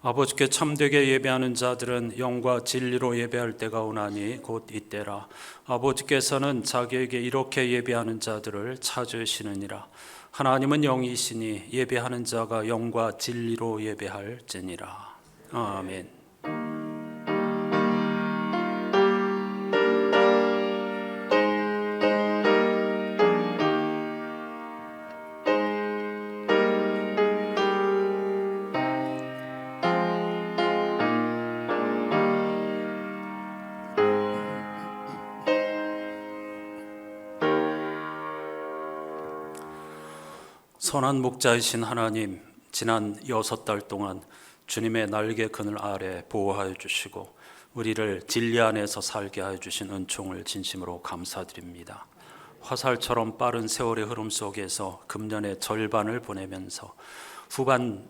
아버지께 참되게 예배하는 자들은 영과 진리로 예배할 때가 오나니 곧 이때라. 아버지께서는 자기에게 이렇게 예배하는 자들을 찾으시느니라. 하나님은 영이시니 예배하는 자가 영과 진리로 예배할지니라. 아멘. 선한 목자이신 하나님, 지난 6달 동안 주님의 날개 그늘 아래 보호하여 주시고 우리를 진리 안에서 살게 하여 주신 은총을 진심으로 감사드립니다. 화살처럼 빠른 세월의 흐름 속에서 금년의 절반을 보내면서 후반을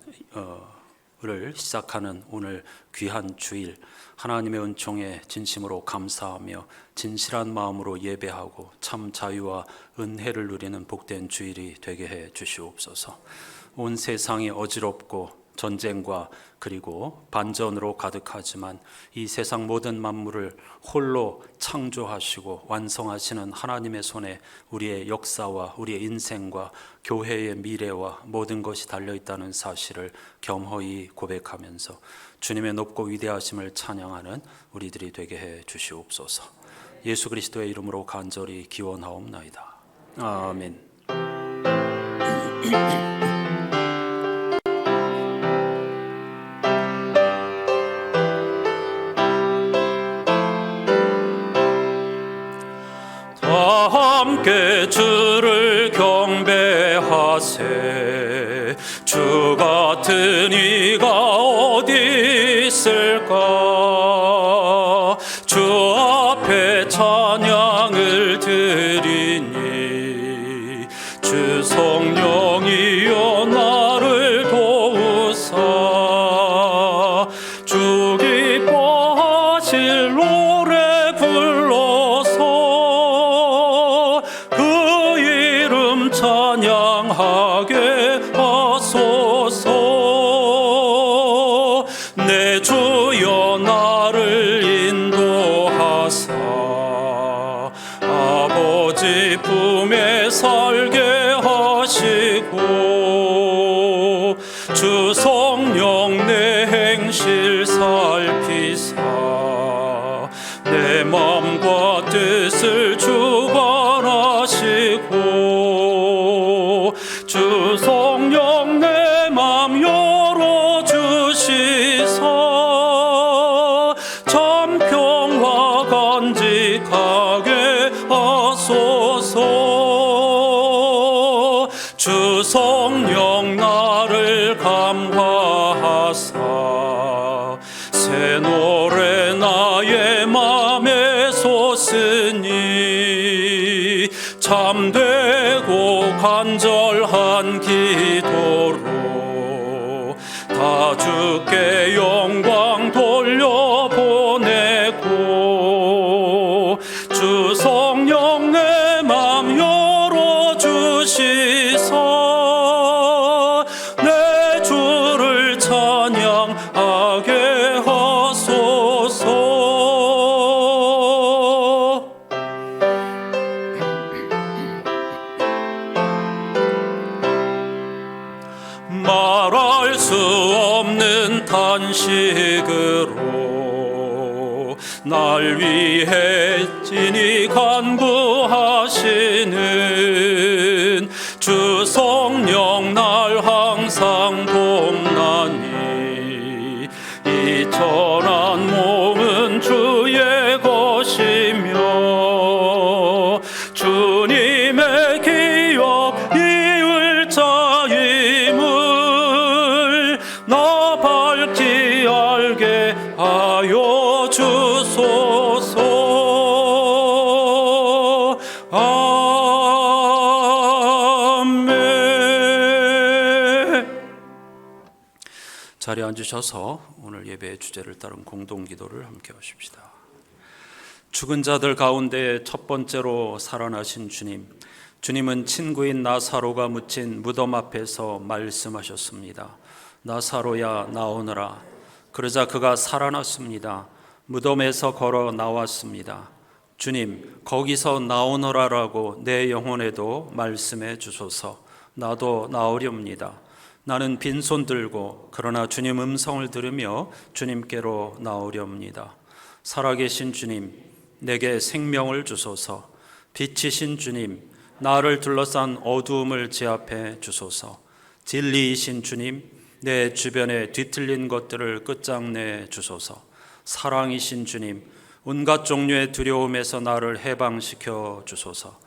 시작하는 오늘 귀한 주일, 하나님의 은총에 진심으로 감사하며 진실한 마음으로 예배하고 참 자유와 은혜를 누리는 복된 주일이 되게 해 주시옵소서. 온 세상이 어지럽고 전쟁과 그리고 반전으로 가득하지만 이 세상 모든 만물을 홀로 창조하시고 완성하시는 하나님의 손에 우리의 역사와 우리의 인생과 교회의 미래와 모든 것이 달려있다는 사실을 겸허히 고백하면서 주님의 높고 위대하심을 찬양하는 우리들이 되게 해 주시옵소서. 예수 그리스도의 이름으로 간절히 기원하옵나이다. 아멘. 다 함께 주를 경배하세. 주 같은 이가 어디 있을까. 주 앞에 찬양을 드리니 주 성령이여 나를 도우사. 주 기뻐하실 노래 불러서 그 이름 찬양하게 하소서. 내 주여 나를 인도하사 아버지 품에 살게 하시고 주 성령 내 행실 살피사 내 마음과 뜻을 주관하시고 주 성령 내 마음 열어주시사 참 평화 간직하게 하소서. 주 성령 나를 감화하사 새 노래 나의 맘에 솟으니 참되고 간절한 기도로 다 주께 영광 돌려보내고 주 성령 내 맘 열어주시사 내 주를 찬양하게 하소서. 말할 수 없는 탄식으로 날 위해 진히 간구하시는 주 성령 날 항상 돕나니 이 천한 몸은 주의 것이며 주님의 기억 이을 자임을 나 밝히 알게 하여 주소서. 아멘. 자리에 앉으셔서 오늘 예배의 주제를 따른 공동기도를 함께 하십시다. 죽은 자들 가운데 첫 번째로 살아나신 주님, 주님은 친구인 나사로가 묻힌 무덤 앞에서 말씀하셨습니다. 나사로야 나오너라. 그러자 그가 살아났습니다. 무덤에서 걸어 나왔습니다. 주님, 거기서 나오너라라고 내 영혼에도 말씀해 주소서. 나도 나오렵니다. 나는 빈손 들고 그러나 주님 음성을 들으며 주님께로 나오렵니다. 살아계신 주님, 내게 생명을 주소서. 빛이신 주님, 나를 둘러싼 어두움을 제압해 주소서. 진리이신 주님, 내 주변에 뒤틀린 것들을 끝장내 주소서. 사랑이신 주님, 온갖 종류의 두려움에서 나를 해방시켜 주소서.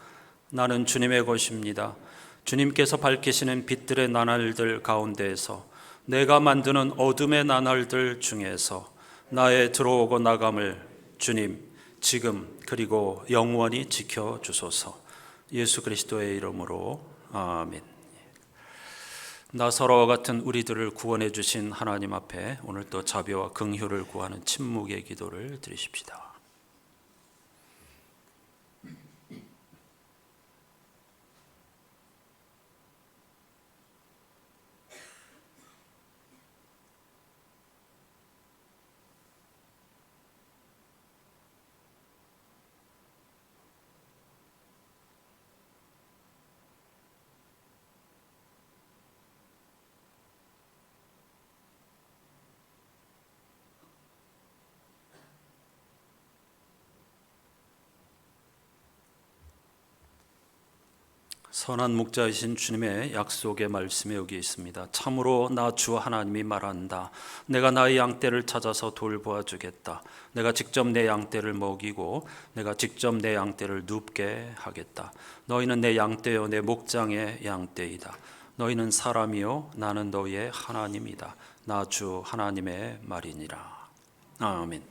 나는 주님의 것입니다. 주님께서 밝히시는 빛들의 나날들 가운데에서, 내가 만드는 어둠의 나날들 중에서 나의 들어오고 나감을 주님 지금 그리고 영원히 지켜 주소서. 예수 그리스도의 이름으로 아멘. 나사로와 같은 우리들을 구원해 주신 하나님 앞에 오늘 또 자비와 긍휼을 구하는 침묵의 기도를 드리십시다. 선한 목자이신 주님의 약속의 말씀이 여기 있습니다. 참으로 나 주 하나님이 말한다. 내가 나의 양떼를 찾아서 돌보아 주겠다. 내가 직접 내 양떼를 먹이고 내가 직접 내 양떼를 눕게 하겠다. 너희는 내 양떼요 내 목장의 양떼이다. 너희는 사람이요 나는 너희의 하나님이다. 나 주 하나님의 말이니라. 아멘.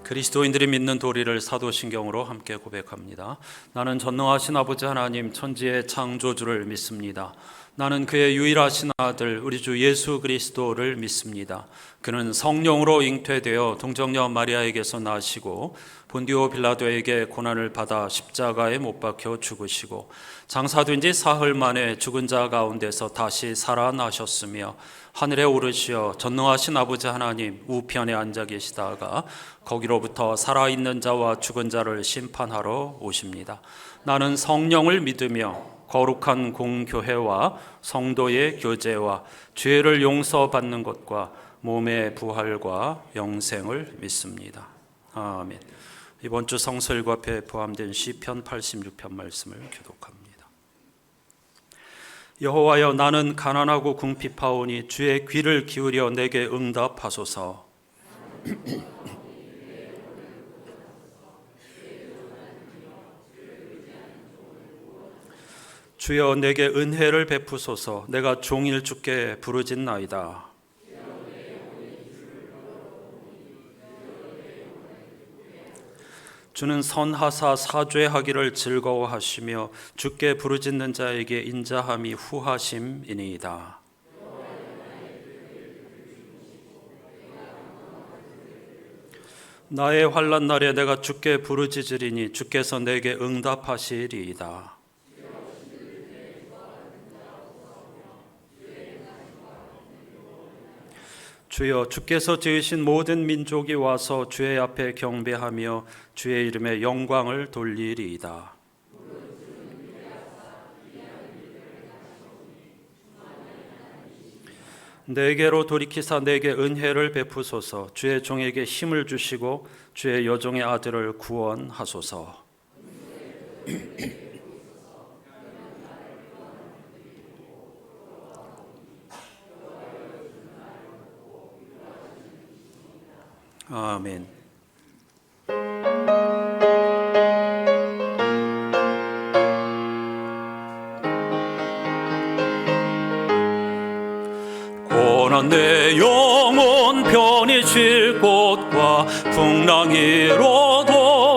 그리스도인들이 믿는 도리를 사도신경으로 함께 고백합니다. 나는 전능하신 아버지 하나님 천지의 창조주를 믿습니다. 나는 그의 유일하신 아들 우리 주 예수 그리스도를 믿습니다. 그는 성령으로 잉태되어 동정녀 마리아에게서 나시고 본디오 빌라도에게 고난을 받아 십자가에 못 박혀 죽으시고 장사된 지 사흘 만에 죽은 자 가운데서 다시 살아나셨으며 하늘에 오르시어 전능하신 아버지 하나님 우편에 앉아 계시다가 거기로부터 살아있는 자와 죽은 자를 심판하러 오십니다. 나는 성령을 믿으며 거룩한 공교회와 성도의 교제와 죄를 용서받는 것과 몸의 부활과 영생을 믿습니다. 아멘. 이번 주 성서일과 앞에 포함된 시편 86편 말씀을 교독합니다. 여호와여, 나는 가난하고 궁핍하오니 주의 귀를 기울여 내게 응답하소서. 주여 내게 은혜를 베푸소서. 내가 종일 주께 부르짖나이다. 주는 선하사 사죄하기를 즐거워하시며 주께 부르짖는 자에게 인자함이 후하심이니이다. 나의 환난 날에 내가 주께 부르짖으리니 주께서 내게 응답하시리이다. 주여, 주께서 지으신 모든 민족이 와서 주의 앞에 경배하며 주의 이름에 영광을 돌리리이다. 내게로 돌이키사 내게 은혜를 베푸소서. 주의 종에게 힘을 주시고 주의 여종의 아들을 구원하소서. 아멘. 고난 내 영혼 편히 쉴 곳과 풍랑이로도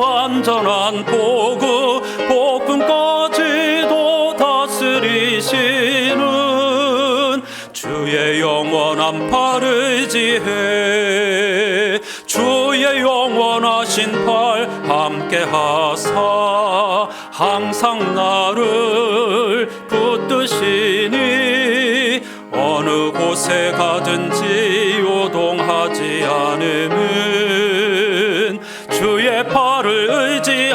안전한 보급 복음까지도 다스리시는 주의 영원한 팔을 지해 주의 영원 영원하신 팔 함께 하사 항상 나를 붙드시니 어느 곳에 가든지 요동하지 않음은 주의 팔을 의지함이라.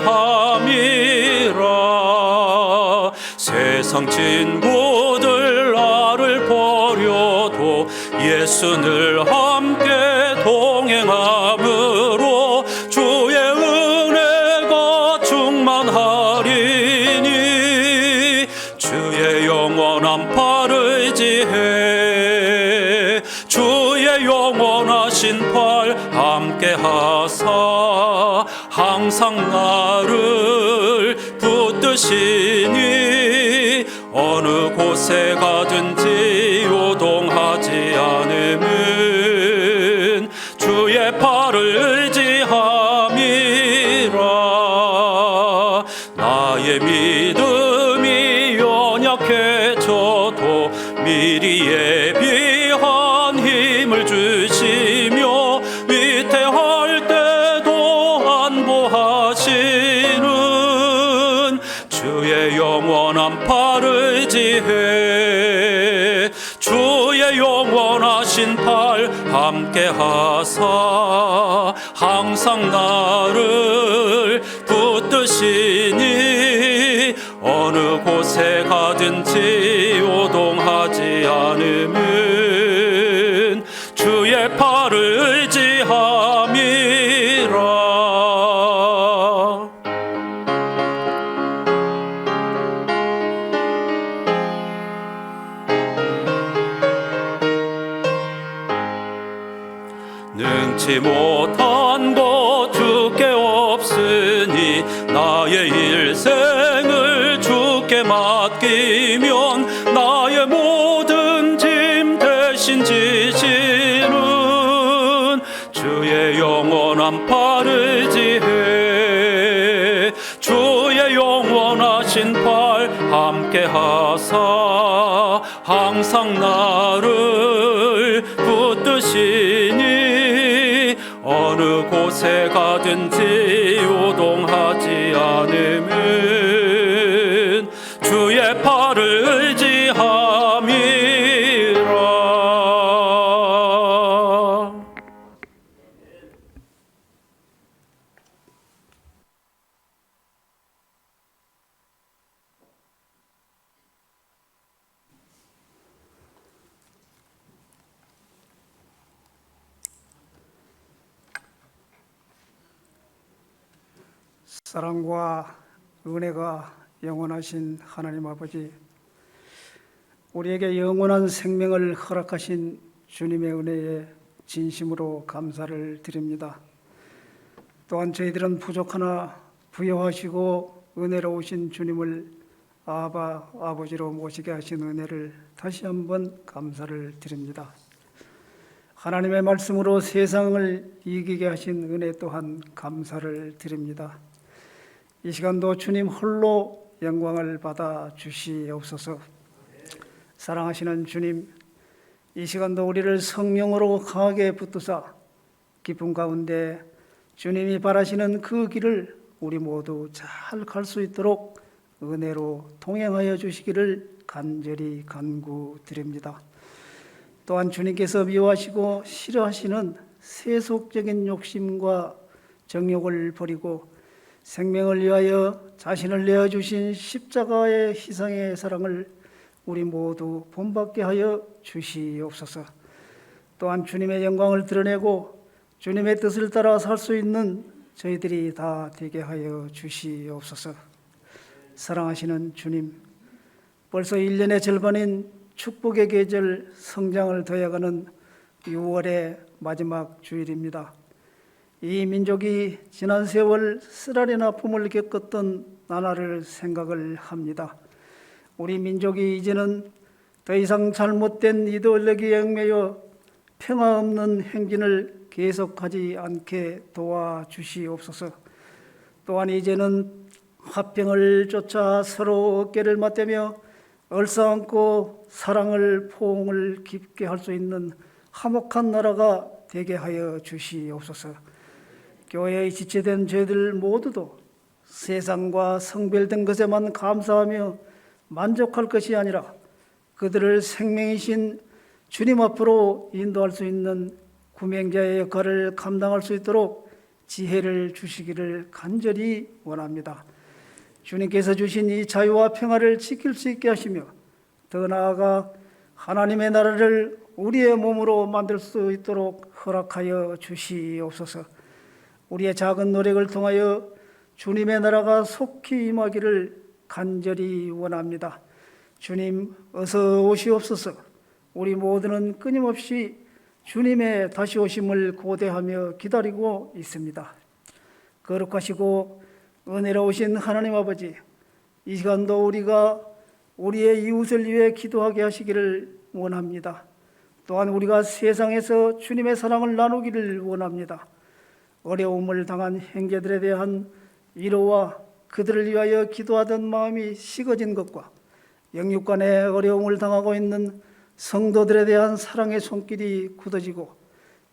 세상 친구들 나를 버려도 예수 늘 함께 동행함으로 주의 은혜가 충만하리니 주의 영원한 팔을 의지해 주의 영원하신 팔 함께 하사 항상 나를 붙드시니 어느 곳에 가든지 요동하지 않음은 주의 팔을 의지함이라. 나의 믿음이 연약해져도 미리 예비한 힘을 주시며 위태할 때도 안보하시는 주의 영원한 팔을 의지해 주의 영원하신 팔 함께 하사 항상 나를 붙드시니 어느 곳에 가든지 요동하지 않음은 주의 팔을 의지함이라. 능치 못한 것 주께 없으니 나의 일생을 주께 맡기면 나의 모든 짐 대신 지시는 주의 영원한 팔을 의지해 주의 영원하신 팔 함께 하사 항상 나를 붙드시니 어느 곳에 가든지 요동하지 않음은 주의 팔을 의지함이라. 사랑과 은혜가 영원하신 하나님 아버지, 우리에게 영원한 생명을 허락하신 주님의 은혜에 진심으로 감사를 드립니다. 또한 저희들은 부족하나 부여하시고 은혜로우신 주님을 아바, 아버지로 모시게 하신 은혜를 다시 한번 감사를 드립니다. 하나님의 말씀으로 세상을 이기게 하신 은혜 또한 감사를 드립니다. 이 시간도 주님 홀로 영광을 받아 주시옵소서. 사랑하시는 주님, 이 시간도 우리를 성령으로 강하게 붙드사 기쁨 가운데 주님이 바라시는 그 길을 우리 모두 잘 갈 수 있도록 은혜로 동행하여 주시기를 간절히 간구드립니다. 또한 주님께서 미워하시고 싫어하시는 세속적인 욕심과 정욕을 버리고 생명을 위하여 자신을 내어주신 십자가의 희생의 사랑을 우리 모두 본받게 하여 주시옵소서. 또한 주님의 영광을 드러내고 주님의 뜻을 따라 살 수 있는 저희들이 다 되게 하여 주시옵소서. 사랑하시는 주님, 벌써 1년의 절반인 축복의 계절 성장을 더해가는 6월의 마지막 주일입니다. 이 민족이 지난 세월 쓰라린 아픔을 겪었던 나날을 생각을 합니다. 우리 민족이 이제는 더 이상 잘못된 이데올로기에 얽매여 평화 없는 행진을 계속하지 않게 도와주시옵소서. 또한 이제는 화평을 쫓아 서로 어깨를 맞대며 얼싸안고 사랑을 포옹을 깊게 할 수 있는 화목한 나라가 되게 하여 주시옵소서. 교회에 지체된 저희들 모두도 세상과 성별된 것에만 감사하며 만족할 것이 아니라 그들을 생명이신 주님 앞으로 인도할 수 있는 구명자의 역할을 감당할 수 있도록 지혜를 주시기를 간절히 원합니다. 주님께서 주신 이 자유와 평화를 지킬 수 있게 하시며 더 나아가 하나님의 나라를 우리의 몸으로 만들 수 있도록 허락하여 주시옵소서. 우리의 작은 노력을 통하여 주님의 나라가 속히 임하기를 간절히 원합니다. 주님 어서 오시옵소서. 우리 모두는 끊임없이 주님의 다시 오심을 고대하며 기다리고 있습니다. 거룩하시고 은혜로우신 하나님 아버지, 이 시간도 우리가 우리의 이웃을 위해 기도하게 하시기를 원합니다. 또한 우리가 세상에서 주님의 사랑을 나누기를 원합니다. 어려움을 당한 형제들에 대한 위로와 그들을 위하여 기도하던 마음이 식어진 것과 영육 간의 어려움을 당하고 있는 성도들에 대한 사랑의 손길이 굳어지고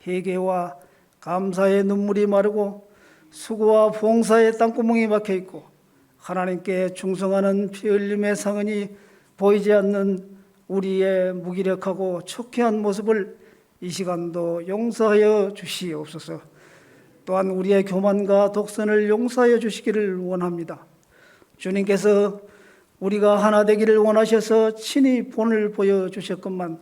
회개와 감사의 눈물이 마르고 수고와 봉사의 땅구멍이 막혀 있고 하나님께 충성하는 피 흘림의 상흔이 보이지 않는 우리의 무기력하고 초췌한 모습을 이 시간도 용서하여 주시옵소서. 또한 우리의 교만과 독선을 용서하여 주시기를 원합니다. 주님께서 우리가 하나 되기를 원하셔서 친히 본을 보여주셨건만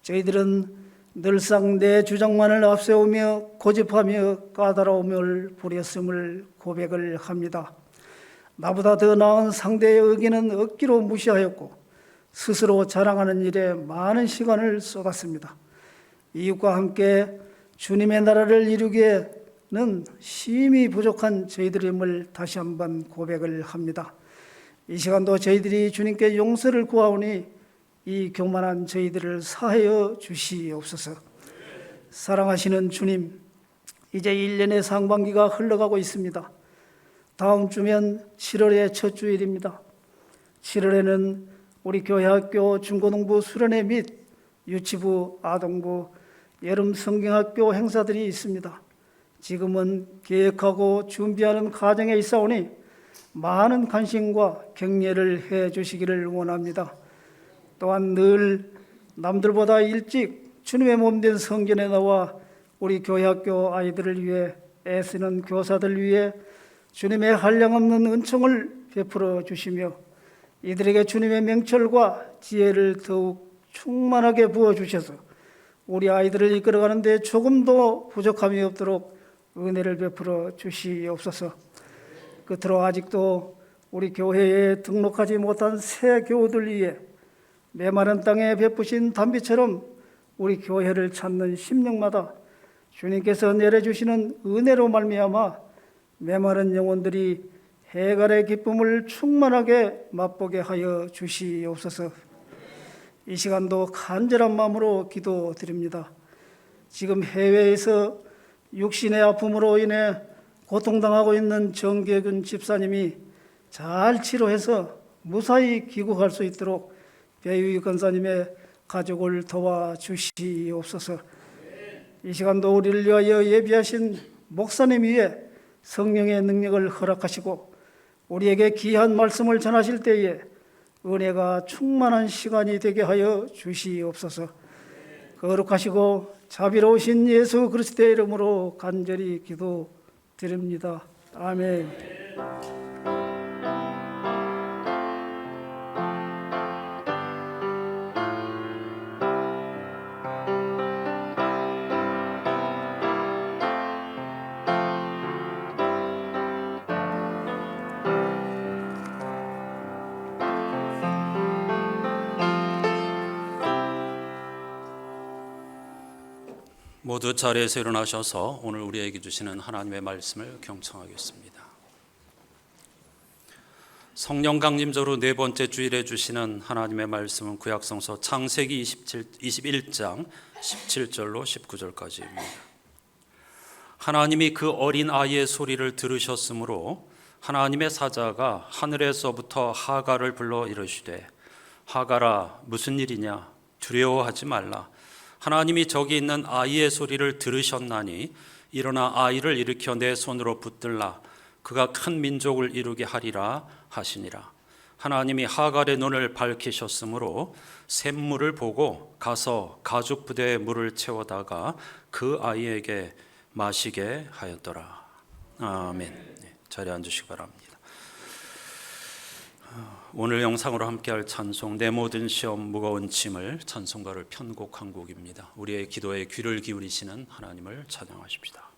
저희들은 늘상 내 주장만을 앞세우며 고집하며 까다로움을 부렸음을 고백을 합니다. 나보다 더 나은 상대의 의견은 억지로 무시하였고 스스로 자랑하는 일에 많은 시간을 쏟았습니다. 이웃과 함께 주님의 나라를 이루기에는 심히 부족한 저희들임을 다시 한번 고백을 합니다. 이 시간도 저희들이 주님께 용서를 구하오니 이 교만한 저희들을 사하여 주시옵소서. 사랑하시는 주님, 이제 1년의 상반기가 흘러가고 있습니다. 다음 주면 7월의 첫 주일입니다. 7월에는 우리 교회학교 중고등부 수련회 및 유치부, 아동부, 여름 성경학교 행사들이 있습니다. 지금은 계획하고 준비하는 과정에 있사오니 많은 관심과 격려를 해 주시기를 원합니다. 또한 늘 남들보다 일찍 주님의 몸된 성전에 나와 우리 교회학교 아이들을 위해 애쓰는 교사들 위해 주님의 한량없는 은총을 베풀어 주시며 이들에게 주님의 명철과 지혜를 더욱 충만하게 부어주셔서 우리 아이들을 이끌어가는 데 조금도 부족함이 없도록 은혜를 베풀어 주시옵소서. 끝으로 아직도 우리 교회에 등록하지 못한 새 교우들 위해 메마른 땅에 베푸신 단비처럼 우리 교회를 찾는 심령마다 주님께서 내려주시는 은혜로 말미암아 메마른 영혼들이 해갈의 기쁨을 충만하게 맛보게 하여 주시옵소서. 이 시간도 간절한 마음으로 기도드립니다. 지금 해외에서 육신의 아픔으로 인해 고통당하고 있는 정계근 집사님이 잘 치료해서 무사히 귀국할 수 있도록 배유희 권사님의 가족을 도와주시옵소서. 이 시간도 우리를 위하여 예비하신 목사님 위에 성령의 능력을 허락하시고 우리에게 귀한 말씀을 전하실 때에 은혜가 충만한 시간이 되게 하여 주시옵소서. 거룩하시고 자비로우신 예수 그리스도의 이름으로 간절히 기도드립니다. 아멘. 모두 자리에서 일어나셔서 오늘 우리에게 주시는 하나님의 말씀을 경청하겠습니다. 성령 강림절후 네 번째 주일에 주시는 하나님의 말씀은 구약성서 창세기 21장 17절로 19절까지입니다. 하나님이 그 어린 아이의 소리를 들으셨으므로 하나님의 사자가 하늘에서부터 하갈을 불러 이르시되 하갈아 무슨 일이냐 두려워하지 말라. 하나님이 저기 있는 아이의 소리를 들으셨나니 일어나 아이를 일으켜 내 손으로 붙들라. 그가 큰 민족을 이루게 하리라 하시니라. 하나님이 하갈의 눈을 밝히셨으므로 샘물을 보고 가서 가죽 부대에 물을 채워다가 그 아이에게 마시게 하였더라. 아멘. 자리에 앉으시기 바랍니다. 오늘 영상으로 함께할 찬송 내 모든 시험 무거운 짐을 찬송가를 편곡한 곡입니다. 우리의 기도에 귀를 기울이시는 하나님을 찬양하십시다.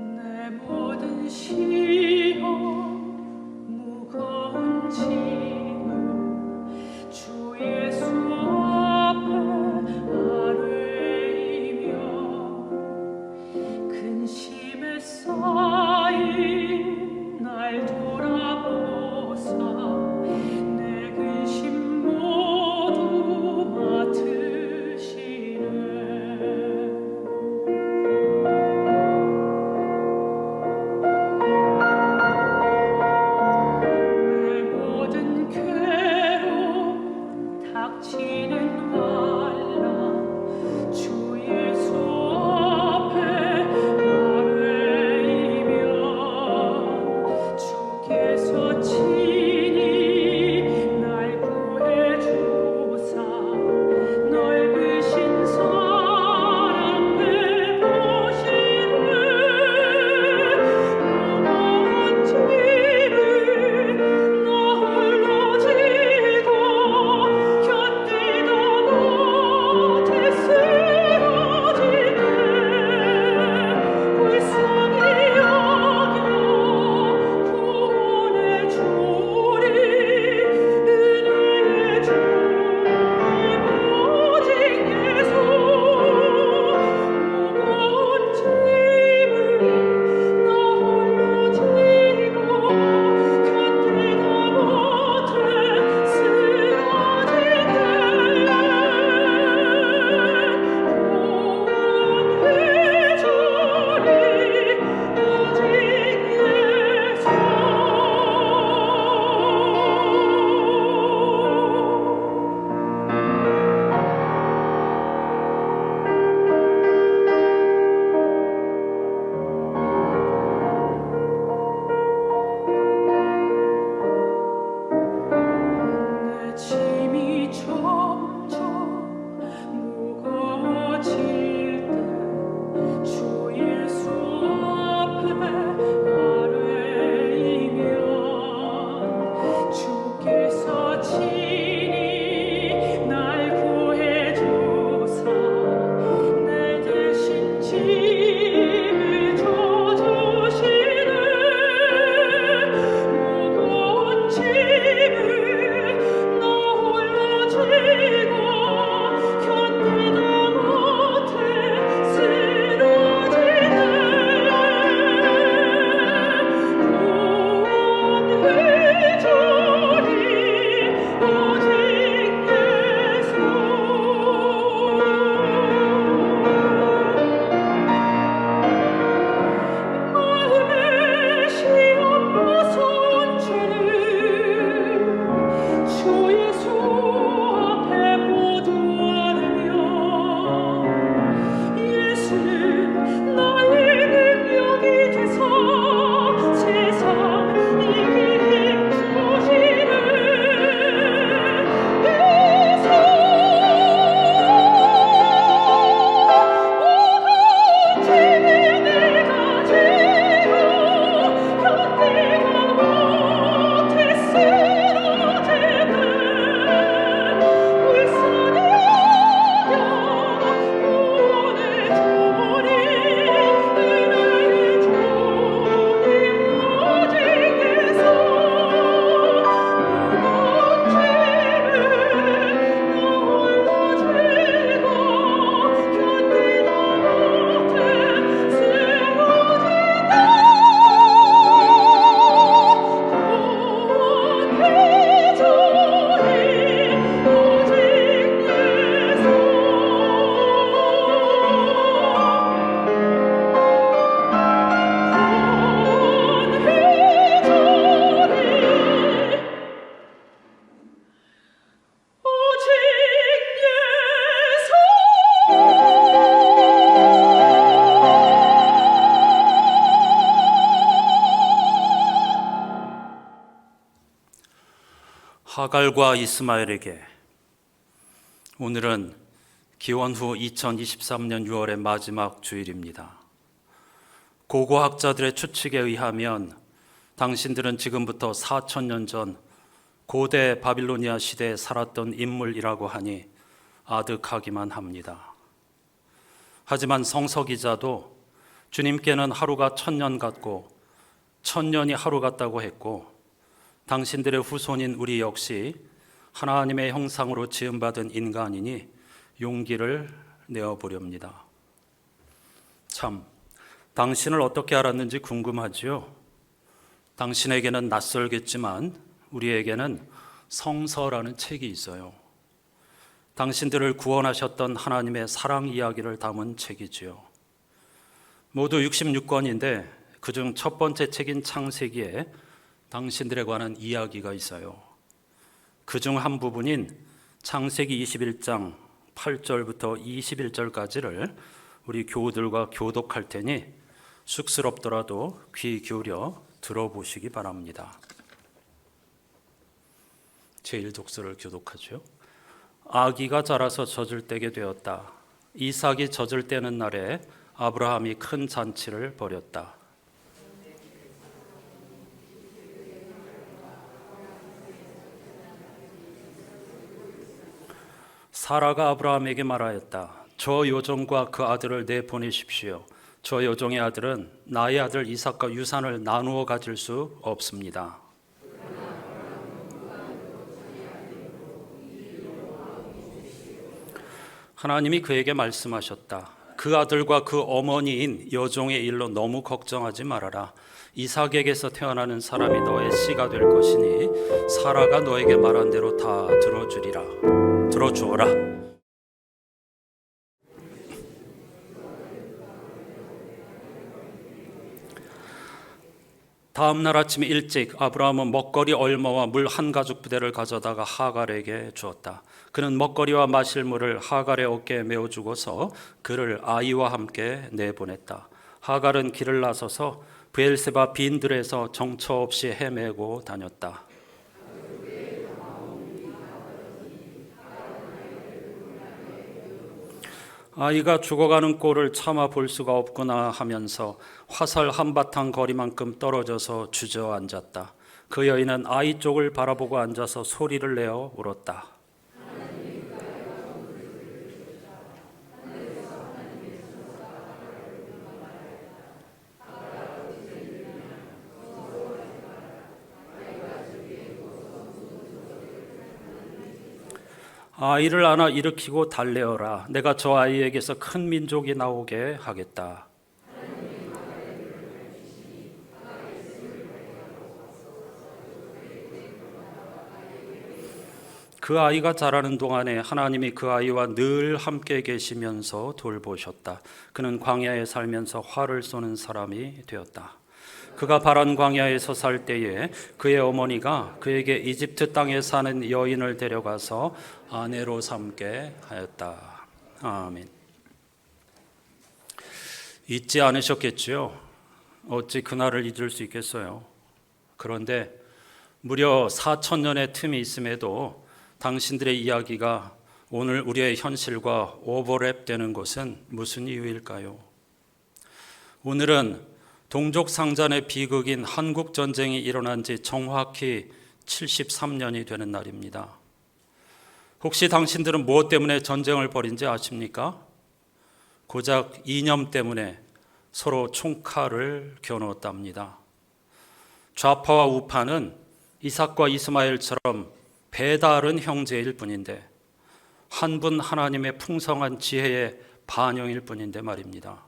내 하갈과 이스마엘에게. 오늘은 기원 후 2023년 6월의 마지막 주일입니다. 고고학자들의 추측에 의하면 당신들은 지금부터 4,000년 전 고대 바빌로니아 시대에 살았던 인물이라고 하니 아득하기만 합니다. 하지만 성서 기자도 주님께는 하루가 1,000년 같고 1,000년이 하루 같다고 했고, 당신들의 후손인 우리 역시 하나님의 형상으로 지음받은 인간이니 용기를 내어보렵니다. 참, 당신을 어떻게 알았는지 궁금하지요? 당신에게는 낯설겠지만 우리에게는 성서라는 책이 있어요. 당신들을 구원하셨던 하나님의 사랑 이야기를 담은 책이지요. 모두 66권인데 그중 첫 번째 책인 창세기에 당신들에 관한 이야기가 있어요. 그중 한 부분인 창세기 21장 8절부터 21절까지를 우리 교우들과 교독할 테니 쑥스럽더라도 귀 기울여 들어보시기 바랍니다. 제1독서를 교독하죠. 아기가 자라서 젖을 떼게 되었다. 이삭이 젖을 떼는 날에 아브라함이 큰 잔치를 벌였다. 사라가 아브라함에게 말하였다. 저 요정과 그 아들을 내보내십시오. 저 여종의 아들은 나의 아들 이삭과 유산을 나누어 가질 수 없습니다. 하나님이 그에게 말씀하셨다. 그 아들과 그 어머니인 여종의 일로 너무 걱정하지 말아라. 이삭에게서 태어나는 사람이 너의 씨가 될 것이니 사라가 너에게 말한 대로 다 들어주어라. 다음 날 아침 일찍 아브라함은 먹거리 얼마와 물 한 가죽 부대를 가져다가 하갈에게 주었다. 그는 먹거리와 마실 물을 하갈의 어깨에 메어주고서 그를 아이와 함께 내보냈다. 하갈은 길을 나서서 브엘세바 빈들에서 정처 없이 헤매고 다녔다. 아이가 죽어가는 꼴을 참아 볼 수가 없구나 하면서 화살 한바탕 거리만큼 떨어져서 주저앉았다. 그 여인은 아이 쪽을 바라보고 앉아서 소리를 내어 울었다. 아이를 안아 일으키고 달래어라. 내가 저 아이에게서 큰 민족이 나오게 하겠다. 그 아이가 자라는 동안에 하나님이 그 아이와 늘 함께 계시면서 돌보셨다. 그는 광야에 살면서 활을 쏘는 사람이 되었다. 그가 바란 광야에서 살 때에 그의 어머니가 그에게 이집트 땅에 사는 여인을 데려가서 아내로 삼게 하였다. 아멘. 잊지 않으셨겠지요? 어찌 그날을 잊을 수 있겠어요? 그런데 무려 4,000년의 틈이 있음에도 당신들의 이야기가 오늘 우리의 현실과 오버랩되는 것은 무슨 이유일까요? 오늘은 동족상잔의 비극인 한국전쟁이 일어난 지 정확히 73년이 되는 날입니다. 혹시 당신들은 무엇 때문에 전쟁을 벌인지 아십니까? 고작 이념 때문에 서로 총칼을 겨누었답니다. 좌파와 우파는 이삭과 이스마엘처럼 배다른 형제일 뿐인데, 한 분 하나님의 풍성한 지혜의 반영일 뿐인데 말입니다.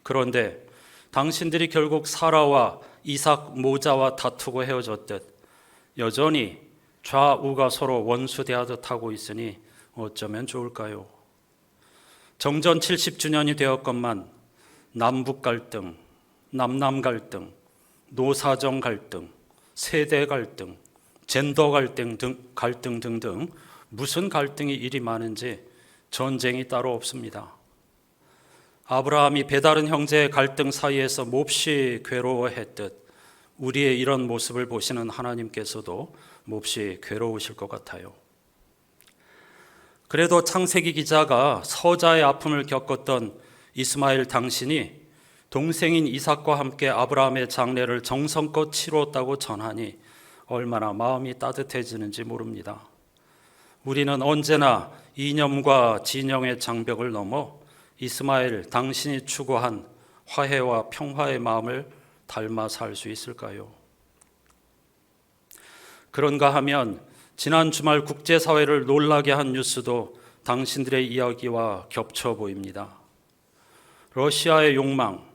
그런데 당신들이 결국 사라와 이삭 모자와 다투고 헤어졌듯 여전히 좌우가 서로 원수대하듯 하고 있으니 어쩌면 좋을까요? 정전 70주년이 되었건만 남북 갈등, 남남 갈등, 노사정 갈등, 세대 갈등, 젠더 갈등 등등 무슨 갈등이 이리 많은지 전쟁이 따로 없습니다. 아브라함이 배다른 형제의 갈등 사이에서 몹시 괴로워했듯 우리의 이런 모습을 보시는 하나님께서도 몹시 괴로우실 것 같아요. 그래도 창세기 기자가 서자의 아픔을 겪었던 이스마엘 당신이 동생인 이삭과 함께 아브라함의 장례를 정성껏 치루었다고 전하니 얼마나 마음이 따뜻해지는지 모릅니다. 우리는 언제나 이념과 진영의 장벽을 넘어 이스마엘 당신이 추구한 화해와 평화의 마음을 닮아 살 수 있을까요? 그런가 하면 지난 주말 국제사회를 놀라게 한 뉴스도 당신들의 이야기와 겹쳐 보입니다. 러시아의 욕망,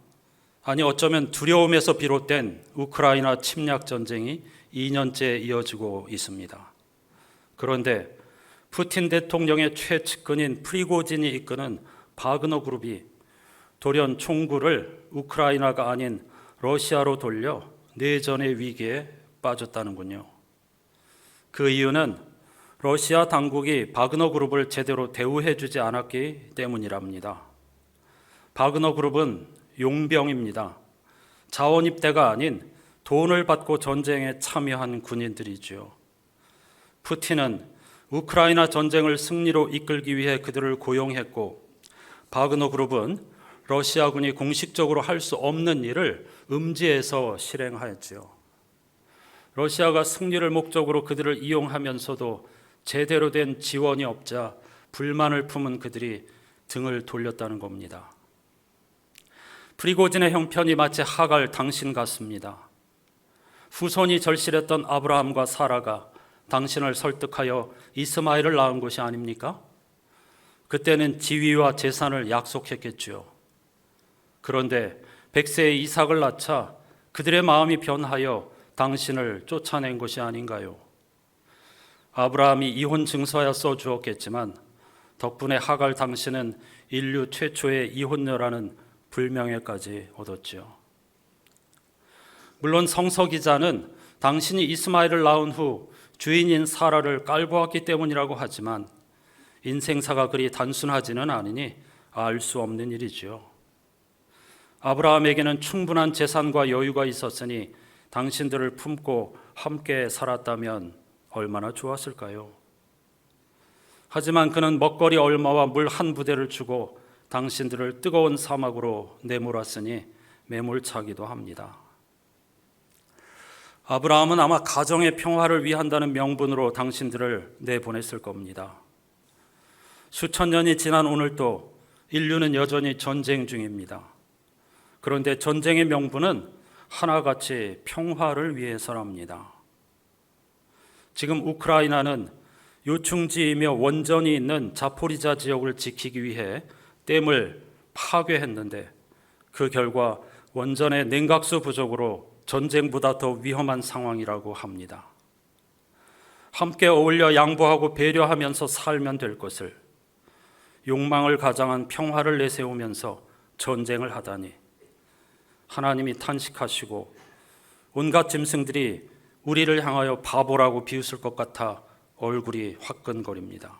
아니 어쩌면 두려움에서 비롯된 우크라이나 침략 전쟁이 2년째 이어지고 있습니다. 그런데 푸틴 대통령의 최측근인 프리고진이 이끄는 바그너 그룹이 돌연 총구를 우크라이나가 아닌 러시아로 돌려 내전의 위기에 빠졌다는군요. 그 이유는 러시아 당국이 바그너 그룹을 제대로 대우해주지 않았기 때문이랍니다. 바그너 그룹은 용병입니다. 자원 입대가 아닌 돈을 받고 전쟁에 참여한 군인들이지요. 푸틴은 우크라이나 전쟁을 승리로 이끌기 위해 그들을 고용했고, 바그너 그룹은 러시아군이 공식적으로 할 수 없는 일을 음지에서 실행하였지요. 러시아가 승리를 목적으로 그들을 이용하면서도 제대로 된 지원이 없자 불만을 품은 그들이 등을 돌렸다는 겁니다. 프리고진의 형편이 마치 하갈 당신 같습니다. 후손이 절실했던 아브라함과 사라가 당신을 설득하여 이스마엘을 낳은 것이 아닙니까? 그때는 지위와 재산을 약속했겠지요. 그런데 100세의 이삭을 낳자 그들의 마음이 변하여 당신을 쫓아낸 것이 아닌가요? 아브라함이 이혼 증서야 써주었겠지만 덕분에 하갈 당신은 인류 최초의 이혼녀라는 불명예까지 얻었죠. 물론 성서 기자는 당신이 이스마엘을 낳은 후 주인인 사라를 깔고 왔기 때문이라고 하지만 인생사가 그리 단순하지는 않으니 알 수 없는 일이지요. 아브라함에게는 충분한 재산과 여유가 있었으니 당신들을 품고 함께 살았다면 얼마나 좋았을까요? 하지만 그는 먹거리 얼마와 물 한 부대를 주고 당신들을 뜨거운 사막으로 내몰았으니 매몰차기도 합니다. 아브라함은 아마 가정의 평화를 위한다는 명분으로 당신들을 내보냈을 겁니다. 수천 년이 지난 오늘도 인류는 여전히 전쟁 중입니다. 그런데 전쟁의 명분은 하나같이 평화를 위해서랍니다. 지금 우크라이나는 요충지이며 원전이 있는 자포리자 지역을 지키기 위해 댐을 파괴했는데 그 결과 원전의 냉각수 부족으로 전쟁보다 더 위험한 상황이라고 합니다. 함께 어울려 양보하고 배려하면서 살면 될 것을 욕망을 가장한 평화를 내세우면서 전쟁을 하다니 하나님이 탄식하시고 온갖 짐승들이 우리를 향하여 바보라고 비웃을 것 같아 얼굴이 화끈거립니다.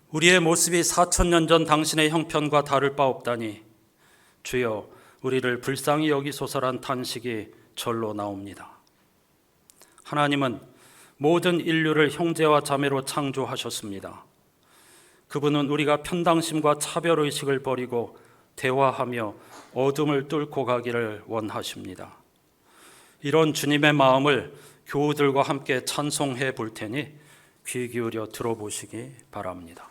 우리의 모습이 4,000년 전 당신의 형편과 다를 바 없다니 주여 우리를 불쌍히 여기소서란 탄식이 절로 나옵니다. 하나님은 모든 인류를 형제와 자매로 창조하셨습니다. 그분은 우리가 편당심과 차별의식을 버리고 대화하며 어둠을 뚫고 가기를 원하십니다. 이런 주님의 마음을 교우들과 함께 찬송해 볼 테니 귀 기울여 들어보시기 바랍니다.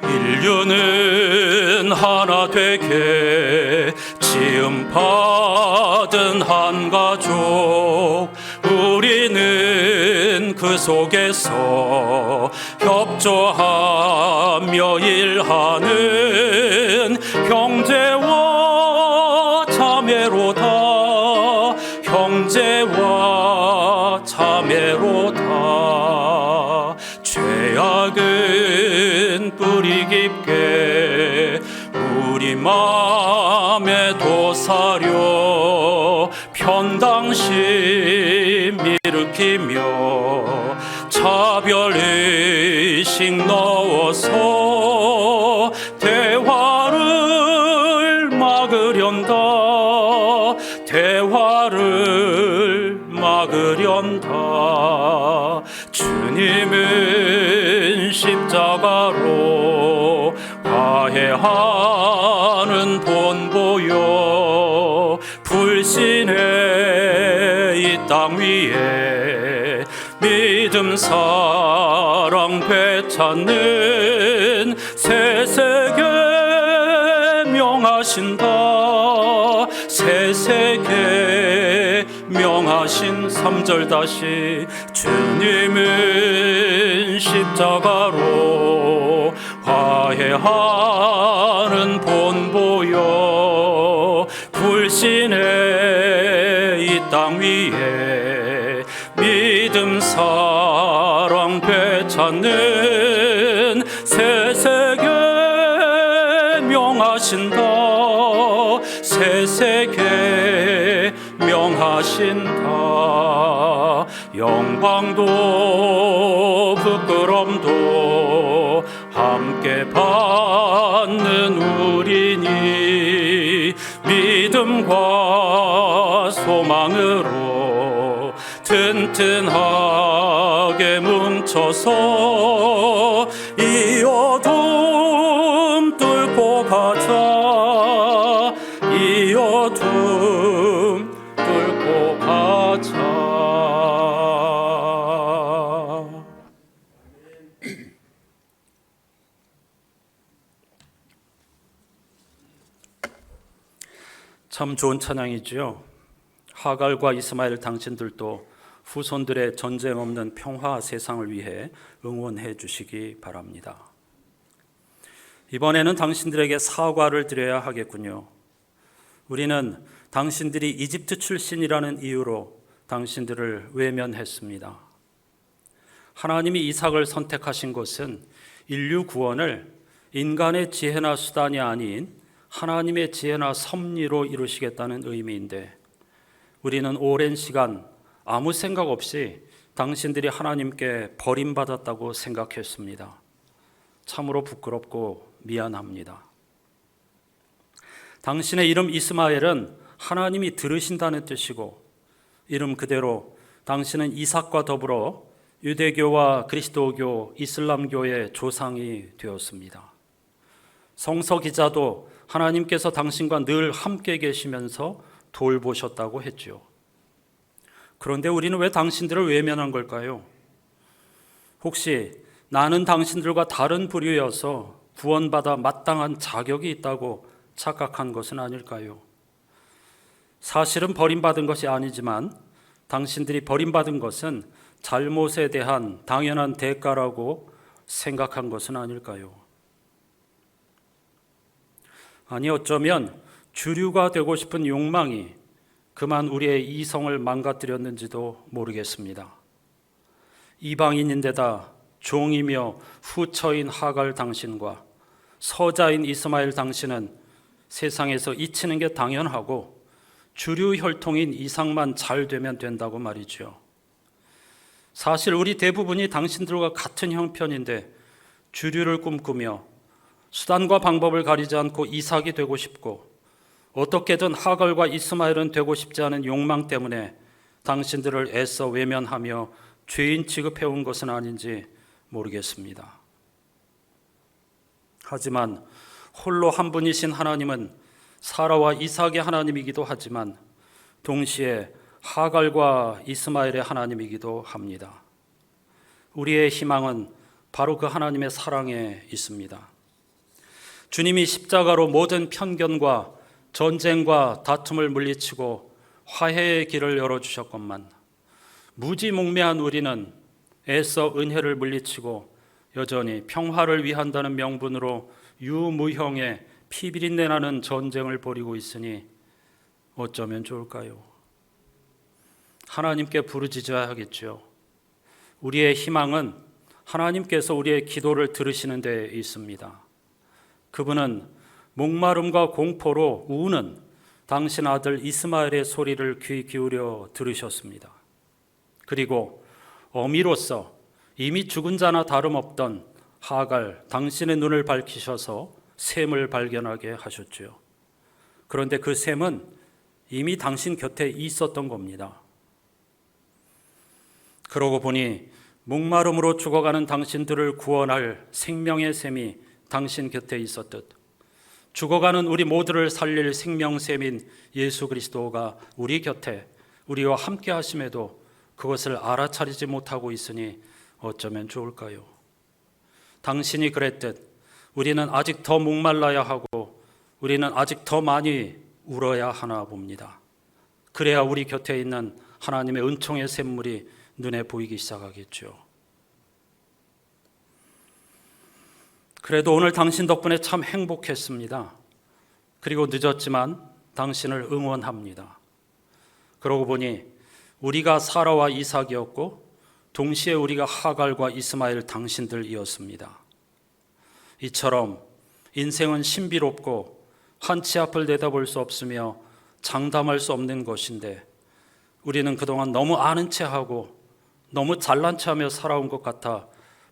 인류는 하나 되게 지음받은 한 가족, 우리는 그 속에서 협조하며 일하는 형제와 자매로다. 형제와 자매로다. 죄악은 뿌리 깊게 우리 맘에 도사려 편당심 일으키며 차별의식 넣어서 대화를 막으련다. 주님은 십자가로 화해하는 본보여 불신의 이 땅 위에 믿음 사랑 되찾는 새 세계 명하신다. 새 세계 명하신 3절 다시 주님은 십자가로 화해하는 본보여 불신의 이 땅 위에 믿음 사랑 되찾는 새 세계 명하신다. 새 세계 명하신다. 영광도 부끄럼도 함께 받는 우리니 믿음과 소망으로 튼튼하게 뭉쳐서 이 어둠 뚫고 가자. 이 어둠 뚫고 가자. 참 좋은 찬양이지요. 하갈과 이스마엘 당신들도 후손들의 전쟁 없는 평화 세상을 위해 응원해 주시기 바랍니다. 이번에는 당신들에게 사과를 드려야 하겠군요. 우리는 당신들이 이집트 출신이라는 이유로 당신들을 외면했습니다. 하나님이 이삭을 선택하신 것은 인류 구원을 인간의 지혜나 수단이 아닌 하나님의 지혜나 섭리로 이루시겠다는 의미인데, 우리는 오랜 시간 아무 생각 없이 당신들이 하나님께 버림받았다고 생각했습니다. 참으로 부끄럽고 미안합니다. 당신의 이름 이스마엘은 하나님이 들으신다는 뜻이고, 이름 그대로 당신은 이삭과 더불어 유대교와 그리스도교, 이슬람교의 조상이 되었습니다. 성서 기자도 하나님께서 당신과 늘 함께 계시면서 돌보셨다고 했죠. 그런데 우리는 왜 당신들을 외면한 걸까요? 혹시 나는 당신들과 다른 부류여서 구원받아 마땅한 자격이 있다고 착각한 것은 아닐까요? 사실은 버림받은 것이 아니지만 당신들이 버림받은 것은 잘못에 대한 당연한 대가라고 생각한 것은 아닐까요? 아니, 어쩌면 주류가 되고 싶은 욕망이 그만 우리의 이성을 망가뜨렸는지도 모르겠습니다. 이방인인데다 종이며 후처인 하갈 당신과 서자인 이스마엘 당신은 세상에서 잊히는 게 당연하고 주류 혈통인 이삭만 잘 되면 된다고 말이죠. 사실 우리 대부분이 당신들과 같은 형편인데 주류를 꿈꾸며 수단과 방법을 가리지 않고 이삭이 되고 싶고 어떻게든 하갈과 이스마엘은 되고 싶지 않은 욕망 때문에 당신들을 애써 외면하며 죄인 취급해온 것은 아닌지 모르겠습니다. 하지만 홀로 한 분이신 하나님은 사라와 이삭의 하나님이기도 하지만 동시에 하갈과 이스마엘의 하나님이기도 합니다. 우리의 희망은 바로 그 하나님의 사랑에 있습니다. 주님이 십자가로 모든 편견과 전쟁과 다툼을 물리치고 화해의 길을 열어주셨건만 무지몽매한 우리는 애써 은혜를 물리치고 여전히 평화를 위한다는 명분으로 유무형의 피비린내 나는 전쟁을 벌이고 있으니 어쩌면 좋을까요? 하나님께 부르짖어야겠죠. 우리의 희망은 하나님께서 우리의 기도를 들으시는 데 있습니다. 그분은 목마름과 공포로 우는 당신 아들 이스마엘의 소리를 귀 기울여 들으셨습니다. 그리고 어미로서 이미 죽은 자나 다름없던 하갈 당신의 눈을 밝히셔서 샘을 발견하게 하셨죠. 그런데 그 샘은 이미 당신 곁에 있었던 겁니다. 그러고 보니 목마름으로 죽어가는 당신들을 구원할 생명의 샘이 당신 곁에 있었듯 죽어가는 우리 모두를 살릴 생명샘인 예수 그리스도가 우리 곁에 우리와 함께 하심에도 그것을 알아차리지 못하고 있으니 어쩌면 좋을까요? 당신이 그랬듯 우리는 아직 더 목말라야 하고 우리는 아직 더 많이 울어야 하나 봅니다. 그래야 우리 곁에 있는 하나님의 은총의 샘물이 눈에 보이기 시작하겠죠. 그래도 오늘 당신 덕분에 참 행복했습니다. 그리고 늦었지만 당신을 응원합니다. 그러고 보니 우리가 사라와 이삭이었고 동시에 우리가 하갈과 이스마엘 당신들이었습니다. 이처럼 인생은 신비롭고 한치 앞을 내다볼 수 없으며 장담할 수 없는 것인데 우리는 그동안 너무 아는 체하고 너무 잘난 체하며 살아온 것 같아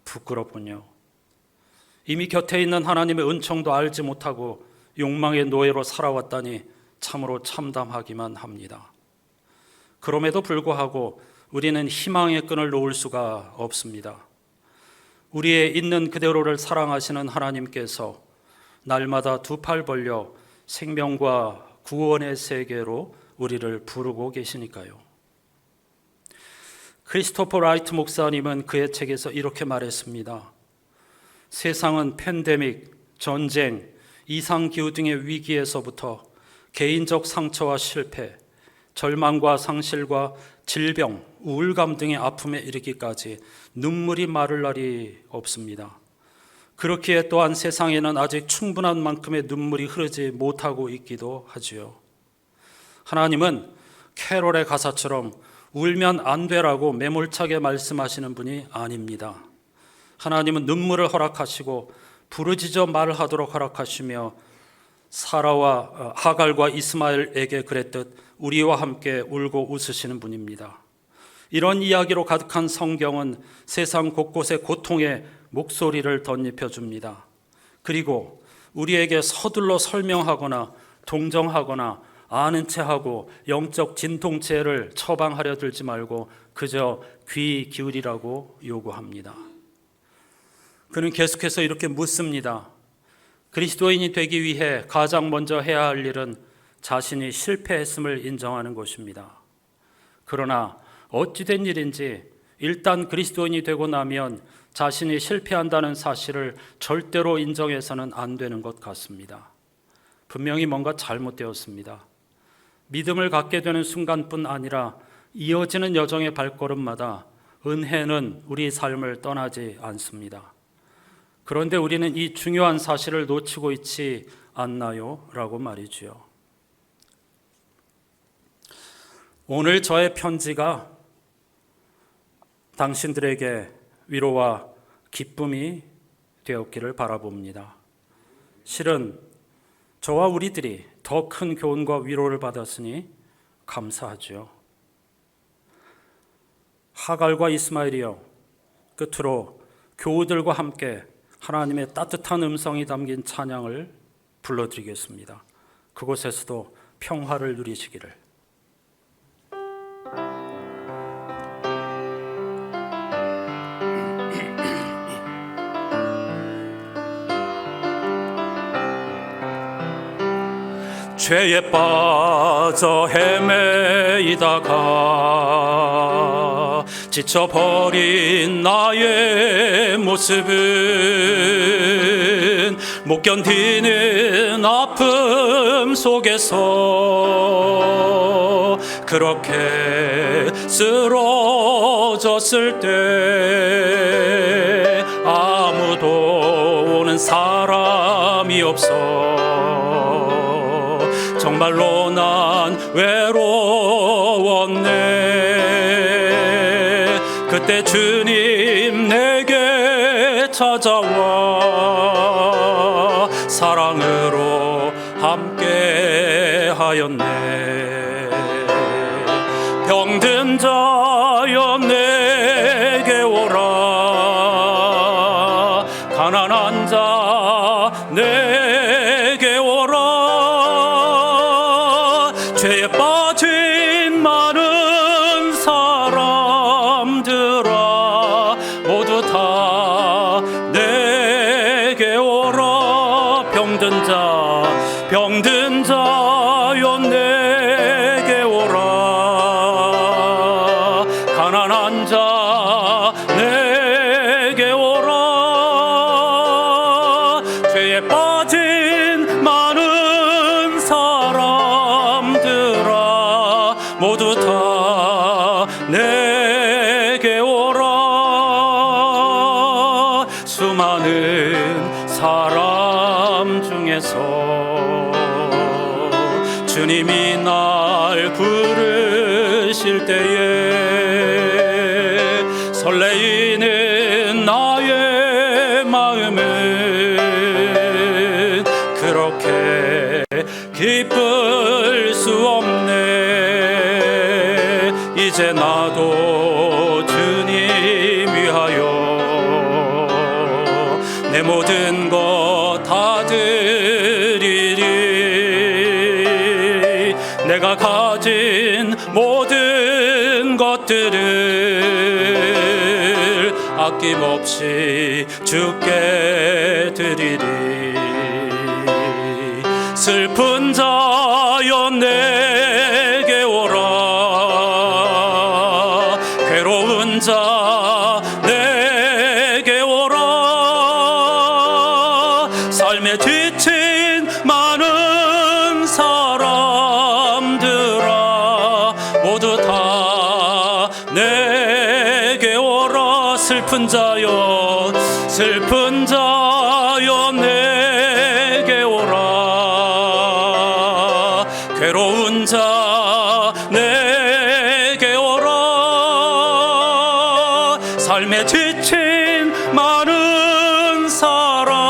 부끄럽군요. 이미 곁에 있는 하나님의 은총도 알지 못하고 욕망의 노예로 살아왔다니 참으로 참담하기만 합니다. 그럼에도 불구하고 우리는 희망의 끈을 놓을 수가 없습니다. 우리의 있는 그대로를 사랑하시는 하나님께서 날마다 두 팔 벌려 생명과 구원의 세계로 우리를 부르고 계시니까요. 크리스토퍼 라이트 목사님은 그의 책에서 이렇게 말했습니다. 세상은 팬데믹, 전쟁, 이상기후 등의 위기에서부터 개인적 상처와 실패, 절망과 상실과 질병, 우울감 등의 아픔에 이르기까지 눈물이 마를 날이 없습니다. 그렇기에 또한 세상에는 아직 충분한 만큼의 눈물이 흐르지 못하고 있기도 하지요. 하나님은 캐롤의 가사처럼 울면 안 되라고 매몰차게 말씀하시는 분이 아닙니다. 하나님은 눈물을 허락하시고 부르짖어 말하도록 허락하시며 사라와 하갈과 이스마엘에게 그랬듯 우리와 함께 울고 웃으시는 분입니다. 이런 이야기로 가득한 성경은 세상 곳곳에 고통의 목소리를 덧입혀 줍니다. 그리고 우리에게 서둘러 설명하거나 동정하거나 아는 체하고 영적 진통체를 처방하려 들지 말고 그저 귀 기울이라고 요구합니다. 그는 계속해서 이렇게 묻습니다. 그리스도인이 되기 위해 가장 먼저 해야 할 일은 자신이 실패했음을 인정하는 것입니다. 그러나 어찌된 일인지 일단 그리스도인이 되고 나면 자신이 실패한다는 사실을 절대로 인정해서는 안 되는 것 같습니다. 분명히 뭔가 잘못되었습니다. 믿음을 갖게 되는 순간뿐 아니라 이어지는 여정의 발걸음마다 은혜는 우리 삶을 떠나지 않습니다. 그런데 우리는 이 중요한 사실을 놓치고 있지 않나요? 라고 말이지요. 오늘 저의 편지가 당신들에게 위로와 기쁨이 되었기를 바라봅니다. 실은 저와 우리들이 더 큰 교훈과 위로를 받았으니 감사하죠. 하갈과 이스마엘이여, 끝으로 교우들과 함께 하나님의 따뜻한 음성이 담긴 찬양을 불러드리겠습니다. 그곳에서도 평화를 누리시기를. 죄에 빠져 헤매이다가 지쳐버린 나의 모습은 못 견디는 아픔 속에서 그렇게 쓰러졌을 때 아무도 오는 사람이 없어 정말로 난 외로웠네. 그때 주님 내게 찾아와 사랑으로 함께 하였네. 병든 자여 내게 오라. 가난한 자 내게 오라. 죄에 빠진 많은 사람들아 모두 다 내게 오라. 병든 자여 내게 오라. 가난한 자 내게 오라. 죄에 빠진 많은 사람들아 모두 다 내게 오라. 수많은 사람 중에서 주님이 날 부르실 때에 설레이는 나의 마음은 그렇게 기쁠 수 없네. 이제 나도 주님 위하여 내 모든 것 다 드리리. 내가 가진 모든 것들을 아낌없이 주께 드리리. 슬픈 자여 내게 오라. 괴로운 자 내게 오라. 삶에 지친 많은 사람들아 모두 다 내게 오라. 슬픈 자여 내게 오라. 괴로운 자 내게 오라. 삶에 지친 많은 사람들아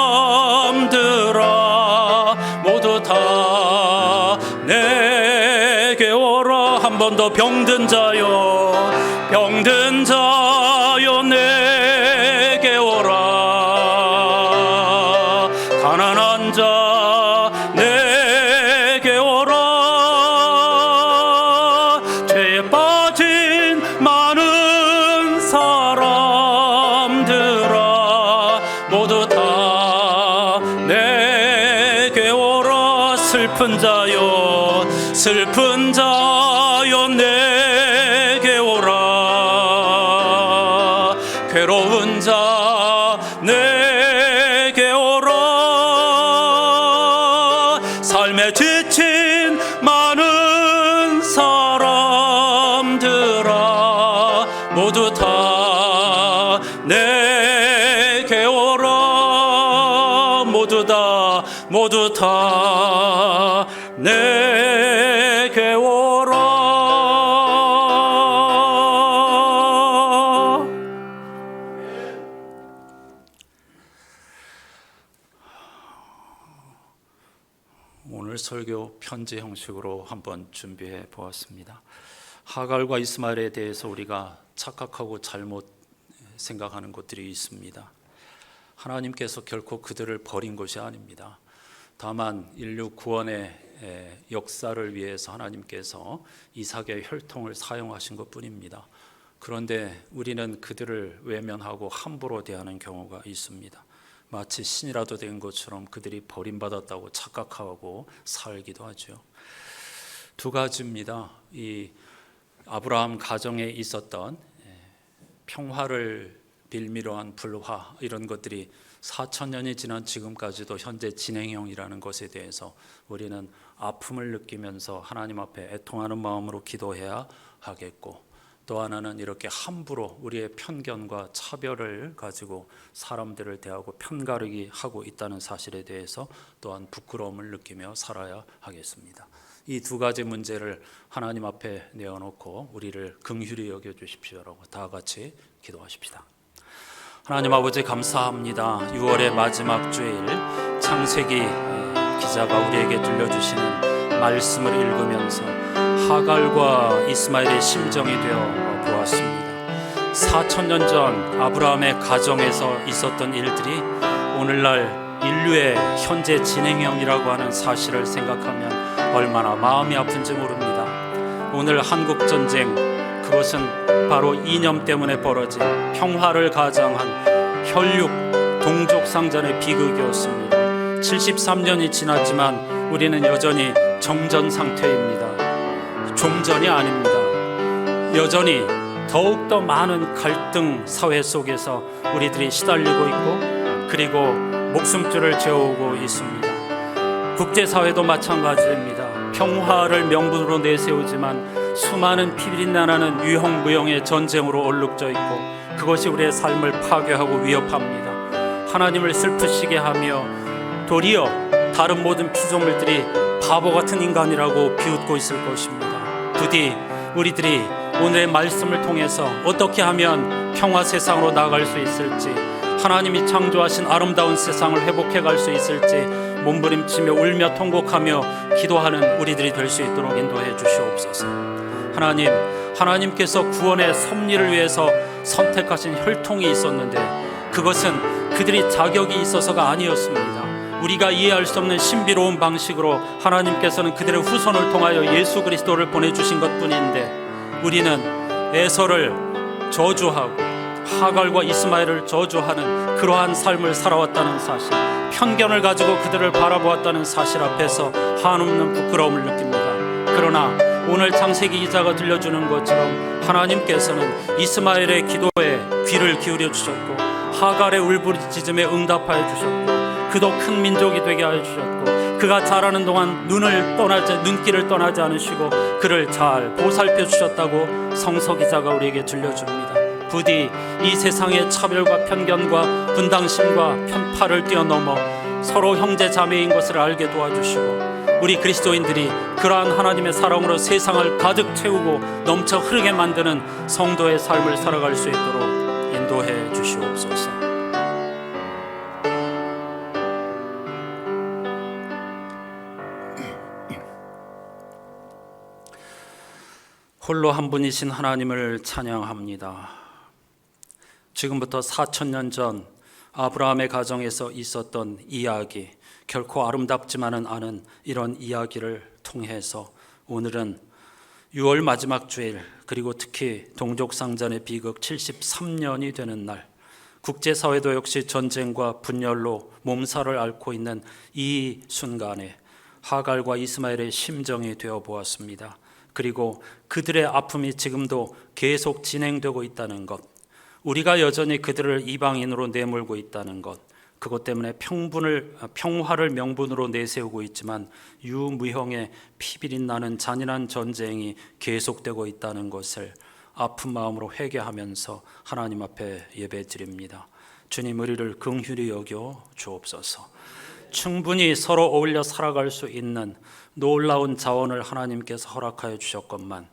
모두 다 내게 오라. 한 번 더. 병든 자여 내게 오라. 가난한 자 내게 오라. 죄에 빠진 많은 사람들아 모두 다 내게 오라. 슬픈 자여 내게 오라. 괴로운 자 내게 오라. 삶에 지친 많은 사람들아 모두 다 내게 오라. 모두 다 내게 오라. 오늘 설교 편지 형식으로 한번 준비해 보았습니다. 하갈과 이스마엘에 대해서 우리가 착각하고 잘못 생각하는 것들이 있습니다. 하나님께서 결코 그들을 버린 것이 아닙니다. 다만 인류 구원의 역사를 위해서 하나님께서 이삭의 혈통을 사용하신 것뿐입니다. 그런데 우리는 그들을 외면하고 함부로 대하는 경우가 있습니다. 마치 신이라도 된 것처럼 그들이 버림받았다고 착각하고 살기도 하죠. 두 가지입니다. 이 아브라함 가정에 있었던 평화를 빌미로 한 불화, 이런 것들이 4,000년이 지난 지금까지도 현재 진행형이라는 것에 대해서 우리는 아픔을 느끼면서 하나님 앞에 애통하는 마음으로 기도해야 하겠고, 또 하나는 이렇게 함부로 우리의 편견과 차별을 가지고 사람들을 대하고 편가르기 하고 있다는 사실에 대해서 또한 부끄러움을 느끼며 살아야 하겠습니다. 이 두 가지 문제를 하나님 앞에 내어놓고 우리를 긍휼히 여겨주십시오라고 다 같이 기도하십시다. 하나님 아버지, 감사합니다. 6월의 마지막 주일 창세기 기자가 우리에게 들려주시는 말씀을 읽으면서 하갈과 이스마엘의 심정이 되어 보았습니다. 4,000년 전 아브라함의 가정에서 있었던 일들이 오늘날 인류의 현재 진행형이라고 하는 사실을 생각하면 얼마나 마음이 아픈지 모릅니다. 오늘 한국 전쟁, 그것은 바로 이념 때문에 벌어진 평화를 가장한 혈육 동족 상전의 비극이었습니다. 73년이 지났지만 우리는 여전히 정전 상태입니다. 종전이 아닙니다. 여전히 더욱더 많은 갈등 사회 속에서 우리들이 시달리고 있고, 그리고 목숨줄을 재우고 있습니다. 국제사회도 마찬가지입니다. 평화를 명분으로 내세우지만 수많은 피비린내나는 유형무형의 전쟁으로 얼룩져 있고, 그것이 우리의 삶을 파괴하고 위협합니다. 하나님을 슬프시게 하며 도리어 다른 모든 피조물들이 바보 같은 인간이라고 비웃고 있을 것입니다. 부디 우리들이 오늘의 말씀을 통해서 어떻게 하면 평화 세상으로 나아갈 수 있을지, 하나님이 창조하신 아름다운 세상을 회복해 갈 수 있을지 몸부림치며 울며 통곡하며 기도하는 우리들이 될 수 있도록 인도해 주시옵소서. 하나님께서 구원의 섭리를 위해서 선택하신 혈통이 있었는데, 그것은 그들이 자격이 있어서가 아니었습니다. 우리가 이해할 수 없는 신비로운 방식으로 하나님께서는 그들의 후손을 통하여 예수 그리스도를 보내주신 것뿐인데, 우리는 에서를 저주하고 하갈과 이스마엘을 저주하는 그러한 삶을 살아왔다는 사실, 편견을 가지고 그들을 바라보았다는 사실 앞에서 한없는 부끄러움을 느낍니다. 그러나 오늘 창세기 기자가 들려주는 것처럼 하나님께서는 이스마엘의 기도에 귀를 기울여 주셨고, 하갈의 울부짖음에 응답하여 주셨고, 그도 큰 민족이 되게 하여 주셨고, 그가 자라는 동안 눈길을 떠나지 않으시고 그를 잘 보살펴 주셨다고 성서 기자가 우리에게 들려줍니다. 부디 이 세상의 차별과 편견과 분당심과 편파를 뛰어넘어 서로 형제 자매인 것을 알게 도와주시고, 우리 그리스도인들이 그러한 하나님의 사랑으로 세상을 가득 채우고 넘쳐 흐르게 만드는 성도의 삶을 살아갈 수 있도록 인도해 주시옵소서. 홀로 한 분이신 하나님을 찬양합니다. 지금부터 4,000년 전 아브라함의 가정에서 있었던 이야기, 결코 아름답지만은 않은 이런 이야기를 통해서 오늘은 6월 마지막 주일, 그리고 특히 동족상전의 비극 73년이 되는 날, 국제사회도 역시 전쟁과 분열로 몸살을 앓고 있는 이 순간에 하갈과 이스마엘의 심정이 되어 보았습니다. 그리고 그들의 아픔이 지금도 계속 진행되고 있다는 것, 우리가 여전히 그들을 이방인으로 내몰고 있다는 것, 그것 때문에 평화를 명분으로 내세우고 있지만 유무형의 피비린 나는 잔인한 전쟁이 계속되고 있다는 것을 아픈 마음으로 회개하면서 하나님 앞에 예배드립니다. 주님, 우리를 긍휼히 여겨 주옵소서. 충분히 서로 어울려 살아갈 수 있는 놀라운 자원을 하나님께서 허락하여 주셨건만,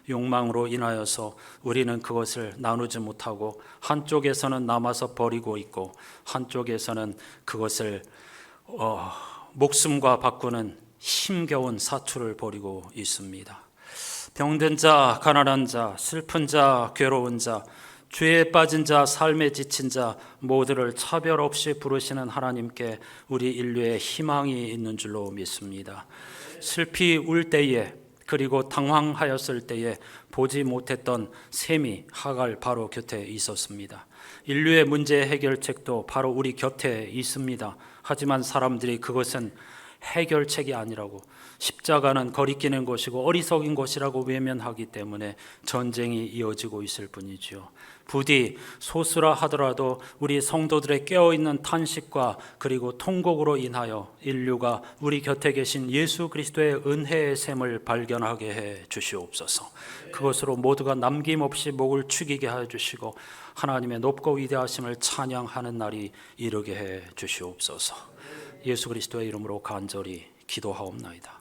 욕망으로 인하여서 우리는 그것을 나누지 못하고 한쪽에서는 남아서 버리고 있고, 한쪽에서는 그것을 목숨과 바꾸는 힘겨운 사투를 벌이고 있습니다. 병든 자, 가난한 자, 슬픈 자, 괴로운 자, 죄에 빠진 자, 삶에 지친 자 모두를 차별 없이 부르시는 하나님께 우리 인류의 희망이 있는 줄로 믿습니다. 슬피 울 때에, 그리고 당황하였을 때에 보지 못했던 셈이 하갈 바로 곁에 있었습니다. 인류의 문제 해결책도 바로 우리 곁에 있습니다. 하지만 사람들이 그것은 해결책이 아니라고, 십자가는 거리끼는 것이고 어리석인 것이라고 외면하기 때문에 전쟁이 이어지고 있을 뿐이지요. 부디 소수라 하더라도 우리 성도들의 깨어있는 탄식과 그리고 통곡으로 인하여 인류가 우리 곁에 계신 예수 그리스도의 은혜의 샘을 발견하게 해 주시옵소서. 그것으로 모두가 남김없이 목을 축이게 해 주시고 하나님의 높고 위대하심을 찬양하는 날이 이르게 해 주시옵소서. 예수 그리스도의 이름으로 간절히 기도하옵나이다.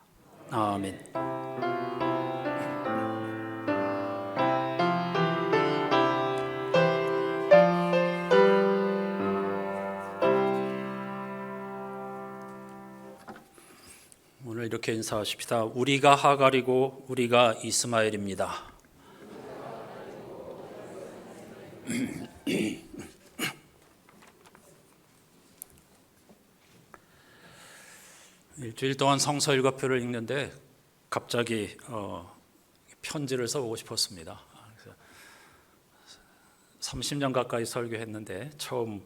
아멘. 오늘 이렇게 인사하십시다. 우리가 하갈이고 우리가 이스마엘입니다. 일주일 동안 성서 일과표를 읽는데 갑자기 편지를 써보고 싶었습니다. 그래서 30년 가까이 설교했는데 처음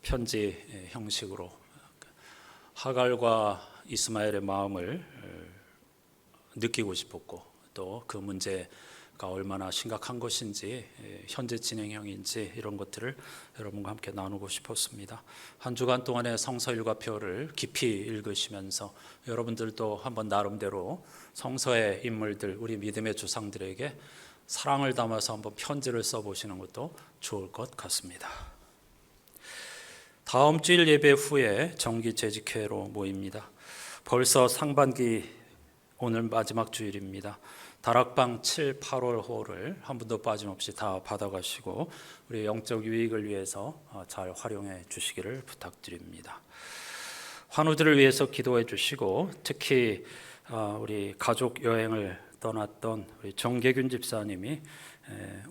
편지 형식으로 하갈과 이스마엘의 마음을 느끼고 싶었고, 또 그 문제가 얼마나 심각한 것인지, 현재 진행형인지 이런 것들을 여러분과 함께 나누고 싶었습니다. 한 주간 동안의 성서 일과표를 깊이 읽으시면서 여러분들도 한번 나름대로 성서의 인물들, 우리 믿음의 조상들에게 사랑을 담아서 한번 편지를 써보시는 것도 좋을 것 같습니다. 다음 주일 예배 후에 정기 재직회로 모입니다. 벌써 상반기 오늘 마지막 주일입니다. 다락방 7, 8월 호를 한 분도 빠짐없이 다 받아가시고 우리 영적 유익을 위해서 잘 활용해 주시기를 부탁드립니다. 환우들을 위해서 기도해 주시고, 특히 우리 가족 여행을 떠났던 우리 정계균 집사님이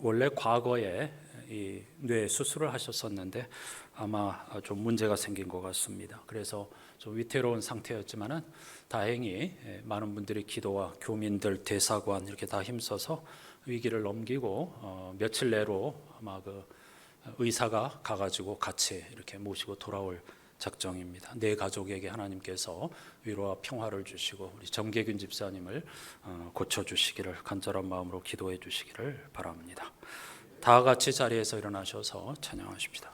원래 과거에 이 뇌 수술을 하셨었는데 아마 좀 문제가 생긴 것 같습니다. 그래서 좀 위태로운 상태였지만은 다행히 많은 분들이 기도와 교민들, 대사관 이렇게 다 힘써서 위기를 넘기고 며칠 내로 아마 그 의사가 가가지고 같이 이렇게 모시고 돌아올 작정입니다. 내 가족에게 하나님께서 위로와 평화를 주시고 우리 정계균 집사님을 고쳐주시기를 간절한 마음으로 기도해 주시기를 바랍니다. 다 같이 자리에서 일어나셔서 찬양하십시다.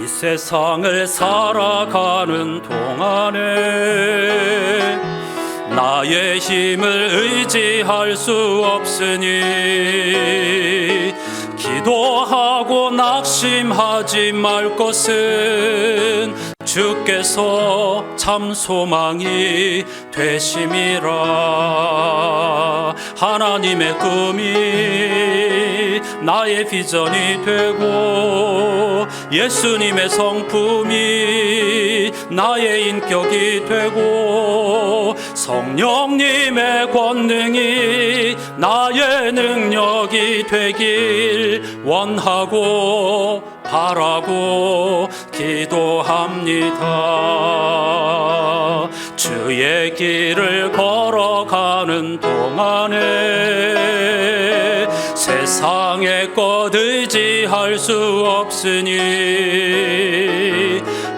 이 세상을 살아가는 동안에 나의 힘을 의지할 수 없으니 기도하고 낙심하지 말 것은 주께서 참 소망이 되심이라. 하나님의 꿈이 나의 비전이 되고 예수님의 성품이 나의 인격이 되고 성령님의 권능이 나의 능력이 되길 원하고 바라고 기도합니다. 주의 길을 걸어가는 동안에 세상의 것 의지할 수 없으니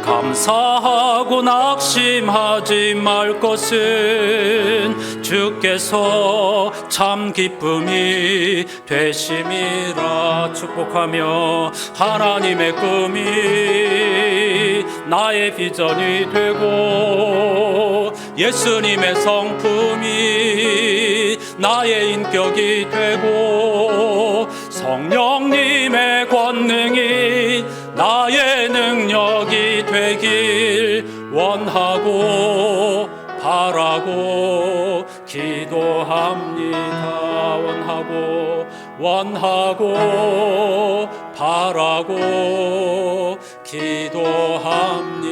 감사하고 낙심하지 말 것은 주께서 참 기쁨이 되심이라. 축복하며 하나님의 꿈이 나의 비전이 되고 예수님의 성품이 나의 인격이 되고 성령님의 권능이 나의 능력이 되길 원하고 바라고 기도합니다. 원하고 바라고 기도합니다.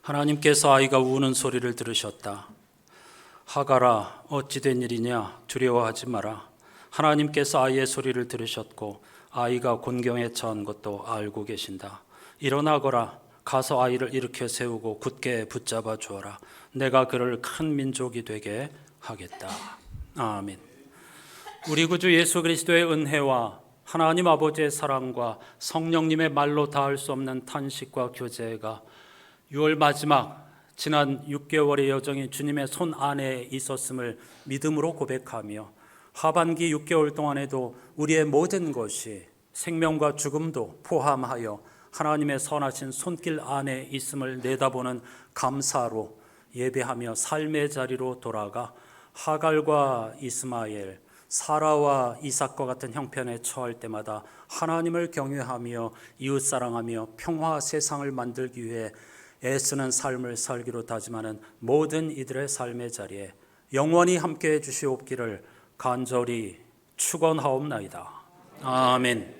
하나님께서 아이가 우는 소리를 들으셨다. 하갈아, 어찌 된 일이냐? 두려워하지 마라. 하나님께서 아이의 소리를 들으셨고 아이가 곤경에 처한 것도 알고 계신다. 일어나거라. 가서 아이를 일으켜 세우고 굳게 붙잡아 주어라. 내가 그를 큰 민족이 되게 하겠다. 아멘. 우리 구주 예수 그리스도의 은혜와 하나님 아버지의 사랑과 성령님의 말로 닿을 수 없는 탄식과 교제가 6월 마지막 지난 6개월의 여정이 주님의 손 안에 있었음을 믿음으로 고백하며 하반기 6개월 동안에도 우리의 모든 것이 생명과 죽음도 포함하여 하나님의 선하신 손길 안에 있음을 내다보는 감사로 예배하며 삶의 자리로 돌아가 하갈과 이스마엘, 사라와 이삭과 같은 형편에 처할 때마다 하나님을 경외하며 이웃사랑하며 평화 세상을 만들기 위해 애쓰는 삶을 살기로 다짐하는 모든 이들의 삶의 자리에 영원히 함께해 주시옵기를 간절히 축원하옵나이다. 아멘.